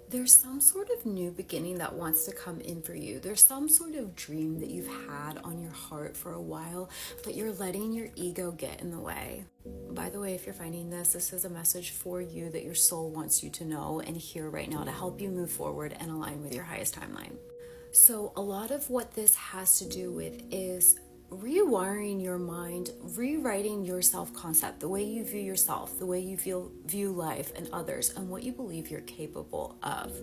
There's some sort of new beginning that wants to come in for you. There's some sort of dream that you've had on your heart for a while, but you're letting your ego get in the way. By the way, if you're finding this is a message for you that your soul wants you to know and hear right now to help you move forward and align with your highest timeline. So a lot of what this has to do with is rewiring your mind, rewriting your self-concept, the way you view yourself, the way you view life and others, and what you believe you're capable of.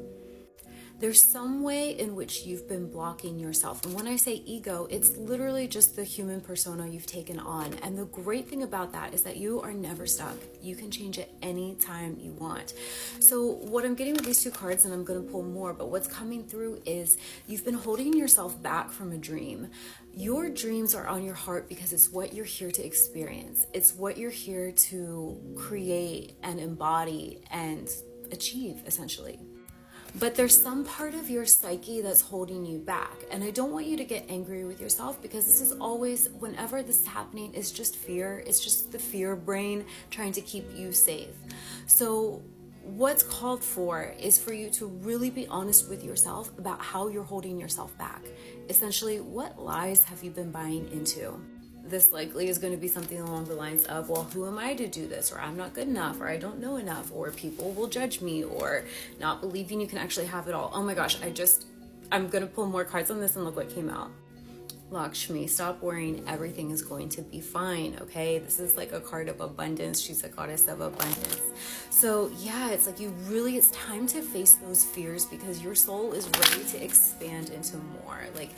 There's some way in which you've been blocking yourself. And when I say ego, it's literally just the human persona you've taken on. And the great thing about that is that you are never stuck. You can change it anytime you want. So what I'm getting with these two cards, and I'm going to pull more, but what's coming through is you've been holding yourself back from a dream. Your dreams are on your heart because it's what you're here to experience. It's what you're here to create and embody and achieve, essentially. But there's some part of your psyche that's holding you back. And I don't want you to get angry with yourself, because this is always, whenever this is happening, it's just fear. It's just the fear brain trying to keep you safe. So what's called for is for you to really be honest with yourself about how you're holding yourself back. Essentially, what lies have you been buying into? This likely is going to be something along the lines of, well, who am I to do this? Or I'm not good enough, or I don't know enough, or people will judge me, or not believing you can actually have it all. Oh my gosh, I'm going to pull more cards on this, and look what came out. Lakshmi, stop worrying. Everything is going to be fine, okay? This is like a card of abundance. She's a goddess of abundance. So yeah, it's like it's time to face those fears, because your soul is ready to expand into more. Like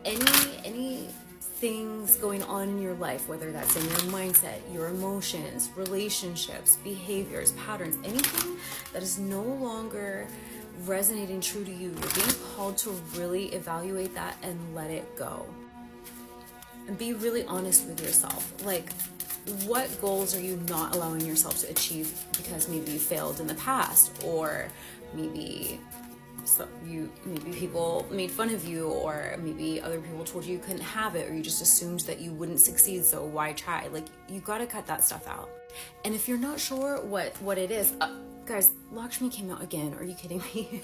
any things going on in your life, whether that's in your mindset, your emotions, relationships, behaviors, patterns, anything that is no longer resonating true to you, you're being called to really evaluate that and let it go. And be really honest with yourself. Like, what goals are you not allowing yourself to achieve because maybe you failed in the past, or maybe people made fun of you, or maybe other people told you couldn't have it, or you just assumed that you wouldn't succeed, so why try? Like, you got to cut that stuff out. And if you're not sure what it is, guys, Lakshmi came out again. Are you kidding me?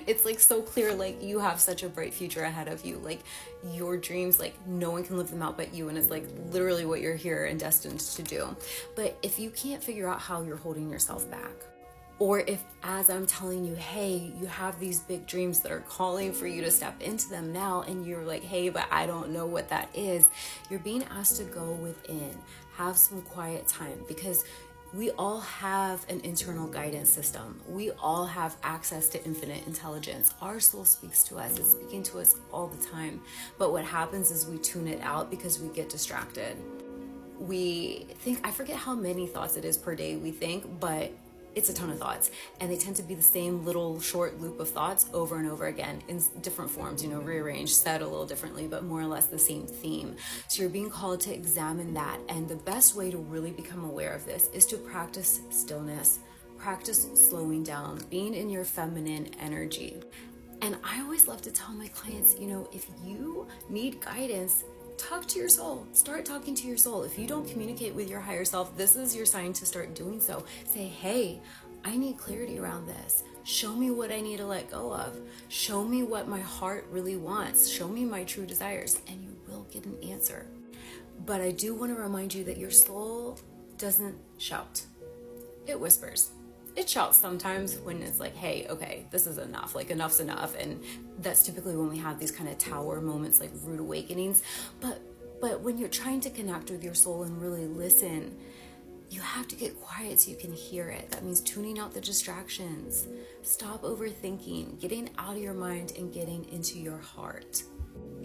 It's like so clear, like you have such a bright future ahead of you. Like, your dreams, like no one can live them out but you, and it's like literally what you're here and destined to do. But if you can't figure out how you're holding yourself back, or if, as I'm telling you, hey, you have these big dreams that are calling for you to step into them now, and you're like, hey, but I don't know what that is, you're being asked to go within, have some quiet time, because we all have an internal guidance system. We all have access to infinite intelligence. Our soul speaks to us. It's speaking to us all the time. But what happens is we tune it out because we get distracted. We think, I forget how many thoughts it is per day we think, but it's a ton of thoughts, and they tend to be the same little short loop of thoughts over and over again in different forms, rearranged, said a little differently, but more or less the same theme. So you're being called to examine that, and the best way to really become aware of this is to practice stillness, practice slowing down, being in your feminine energy. And I always love to tell my clients, if you need guidance, talk to your soul. Start talking to your soul. If you don't communicate with your higher self, this is your sign to start doing so. Say, hey, I need clarity around this. Show me what I need to let go of. Show me what my heart really wants. Show me my true desires, and you will get an answer. But I do want to remind you that your soul doesn't shout. It whispers. It shouts sometimes when it's like, hey, okay, this is enough, like enough's enough. And that's typically when we have these kind of tower moments, like rude awakenings. But when you're trying to connect with your soul and really listen, you have to get quiet so you can hear it. That means tuning out the distractions. Stop overthinking, getting out of your mind and getting into your heart.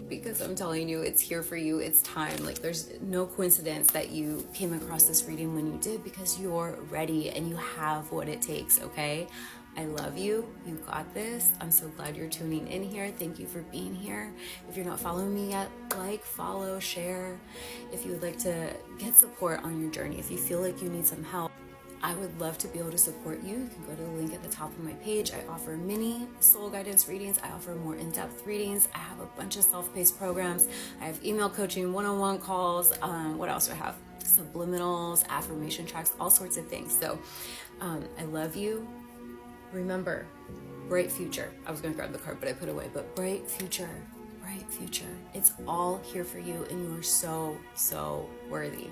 Because I'm telling you, it's here for you. It's time. Like, there's no coincidence that you came across this reading when you did, because you're ready and you have what it takes, okay? I love you. You got this. I'm so glad you're tuning in here. Thank you for being here. If you're not following me yet, like, follow, share. If you would like to get support on your journey, if you feel like you need some help, I would love to be able to support you. You can go to the link at the top of my page. I offer mini soul guidance readings. I offer more in-depth readings. I have a bunch of self-paced programs. I have email coaching, one-on-one calls. What else do I have? Subliminals, affirmation tracks, all sorts of things. So I love you. remember, bright future. I was going to grab the card, but I put it away. But bright future, bright future. It's all here for you, and you are so, so worthy.